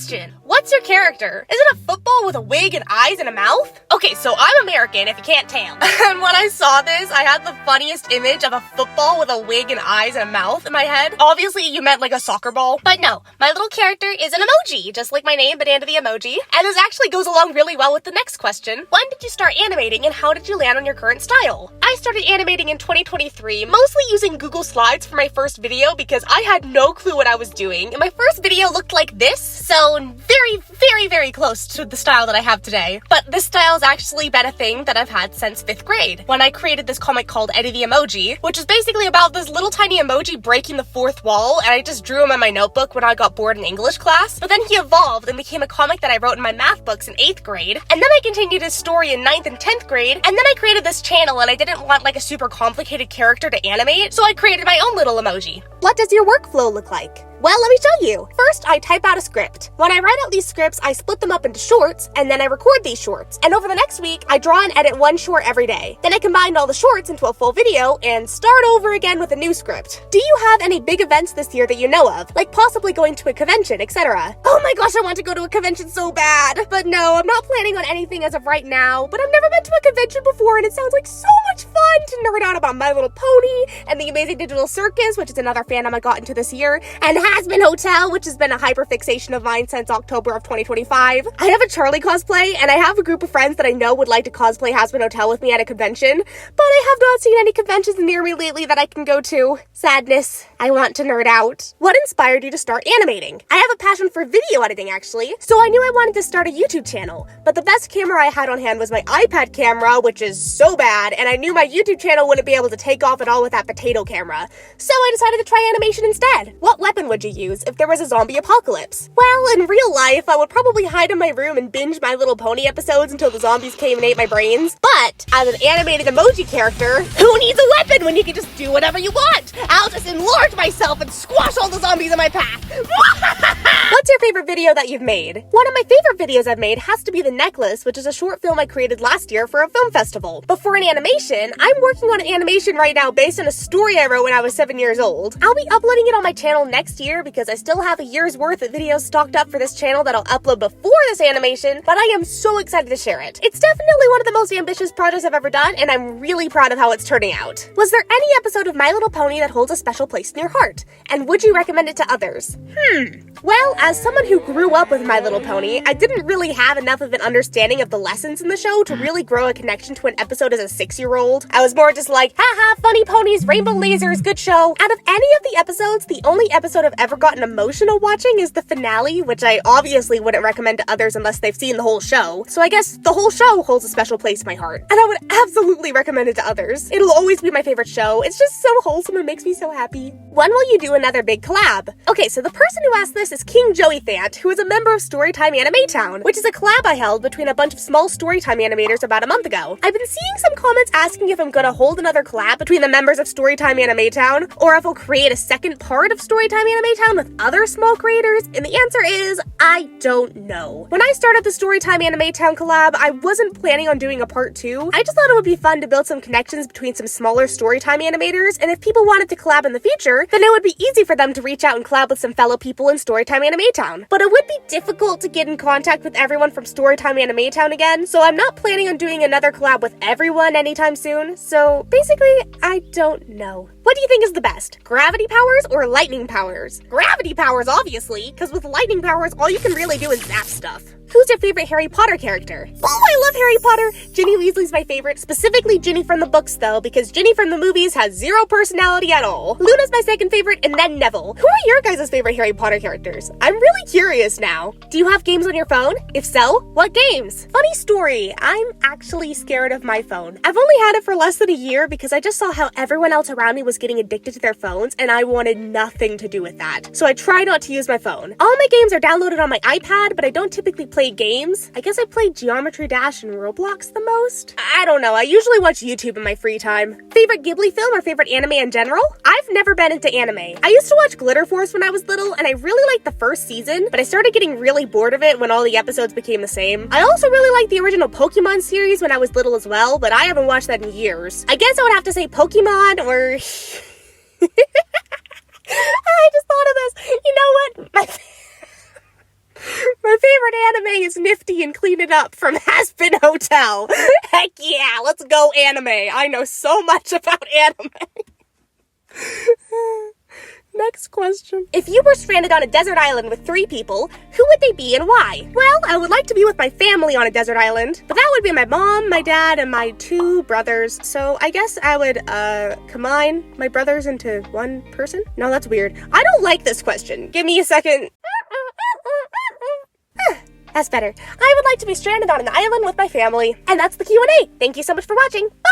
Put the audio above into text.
question. What's your character? Is it a football with a wig and eyes and a mouth? Okay, so I'm American, if you can't tell. And when I saw this, I had the funniest image of a football with a wig and eyes and a mouth in my head. Obviously, you meant like a soccer ball. But no, my little character is an emoji, just like my name, Banana the Emoji. And this actually goes along really well with the next question. When did you start animating and how did you land on your current style? I started animating in 2023, mostly using Google Slides for my first video because I had no clue what I was doing. And my first video looked like this, so very close to the style that I have today. But this style has actually been a thing that I've had since 5th grade, when I created this comic called Eddie the Emoji, which is basically about this little tiny emoji breaking the fourth wall, and I just drew him in my notebook when I got bored in English class. But then he evolved and became a comic that I wrote in my math books in 8th grade, and then I continued his story in 9th and 10th grade, and then I created this channel and I didn't want like a super complicated character to animate, so I created my own little emoji. What does your workflow look like? Well, let me show you. First, I type out a script. When I write out these scripts, I split them up into shorts, and then I record these shorts. And over the next week, I draw and edit one short every day. Then I combine all the shorts into a full video and start over again with a new script. Do you have any big events this year that you know of? Like possibly going to a convention, etc.? Oh my gosh, I want to go to a convention so bad. But no, I'm not planning on anything as of right now, but I've never been to a convention before, and it sounds like so much fun to nerd out about My Little Pony and the Amazing Digital Circus, which is another fandom I got into this year, and Hazbin Hotel, which has been a hyperfixation of mine since October of 2025. I have a Charlie cosplay, and I have a group of friends that I know would like to cosplay Hazbin Hotel with me at a convention, but I have not seen any conventions near me lately that I can go to. Sadness. I want to nerd out. What inspired you to start animating? I have a passion for video editing, actually, so I knew I wanted to start a YouTube channel, but the best camera I had on hand was my iPad camera, which is so bad, and I knew my YouTube channel wouldn't be able to take off at all with that potato camera, so I decided to try animation instead. What weapon would you use if there was a zombie apocalypse? Well, in real life, I would probably hide in my room and binge My Little Pony episodes until the zombies came and ate my brains. But as an animated emoji character, who needs a weapon when you can just do whatever you want? I'll just enlarge myself and squash all the zombies in my path. What's your favorite video that you've made? One of my favorite videos I've made has to be The Necklace, which is a short film I created last year for a film festival. But for an animation, I'm working on an animation right now based on a story I wrote when I was 7 years old. I'll be uploading it on my channel next year because I still have a year's worth of videos stocked up for this channel that I'll upload before this animation, but I am so excited to share it. It's definitely one of the most ambitious projects I've ever done, and I'm really proud of how it's turning out. Was there any episode of My Little Pony that holds a special place in your heart? And would you recommend it to others? Well, as someone who grew up with My Little Pony, I didn't really have enough of an understanding of the lessons in the show to really grow a connection to an episode as a 6-year-old. I was more just like, haha, funny ponies, rainbow lasers, good show. Out of any of the episodes, the only episode I've ever gotten emotional watching is the finale, which I obviously wouldn't recommend to others unless they've seen the whole show. So I guess the whole show holds a special place in my heart, and I would absolutely recommend it to others. It'll always be my favorite show. It's just so wholesome and makes me so happy. When will you do another big collab? Okay, so the person who asked this is King Joey Thant, who is a member of Storytime Animatown, which is a collab I held between a bunch of small Storytime animators about a month ago. I've been seeing some comments asking if I'm gonna hold another collab between the members of Storytime Animatown, or if I'll create a second part of Storytime Animatown with other small creators, and the answer is, I don't know. When I started the Storytime Animatown collab, I wasn't planning on doing a part 2. I just thought it would be fun to build some connections between some smaller Storytime animators, and if people wanted to collab in the future, then it would be easy for them to reach out and collab with some fellow people in Storytime Animatown. But it would be difficult to get in contact with everyone from Storytime Animatown again, so I'm not planning on doing another collab with everyone anytime soon, so basically, I don't know. What do you think is the best? Gravity powers or lightning powers? Gravity powers, obviously, because with lightning powers, all you can really do is zap stuff. Who's your favorite Harry Potter character? Oh, I love Harry Potter! Ginny Weasley's my favorite, specifically Ginny from the books though, because Ginny from the movies has zero personality at all. Luna's my second favorite, and then Neville. Who are your guys' favorite Harry Potter characters? I'm really curious now. Do you have games on your phone? If so, what games? Funny story, I'm actually scared of my phone. I've only had it for less than a year because I just saw how everyone else around me was getting addicted to their phones, and I wanted nothing to do with that. So I try not to use my phone. All my games are downloaded on my iPad, but I don't typically play games. I guess I play Geometry Dash and Roblox the most. I don't know, I usually watch YouTube in my free time. Favorite Ghibli film or favorite anime in general? I've never been into anime. I used to watch Glitter Force when I was little, and I really liked the first season, but I started getting really bored of it when all the episodes became the same. I also really liked the original Pokemon series when I was little as well, but I haven't watched that in years. I guess I would have to say Pokemon or... I just thought of this. You know what? My My favorite anime is Nifty and Clean It Up from Aspen Hotel. Heck yeah, let's go anime. I know so much about anime. Next question. If you were stranded on a desert island with 3 people, who would they be and why? Well, I would like to be with my family on a desert island, but that would be my mom, my dad, and my 2 brothers, so I guess I would, combine my brothers into one person? No, that's weird. I don't like this question. Give me a second. That's better. I would like to be stranded on an island with my family. And that's the Q&A. Thank you so much for watching. Bye!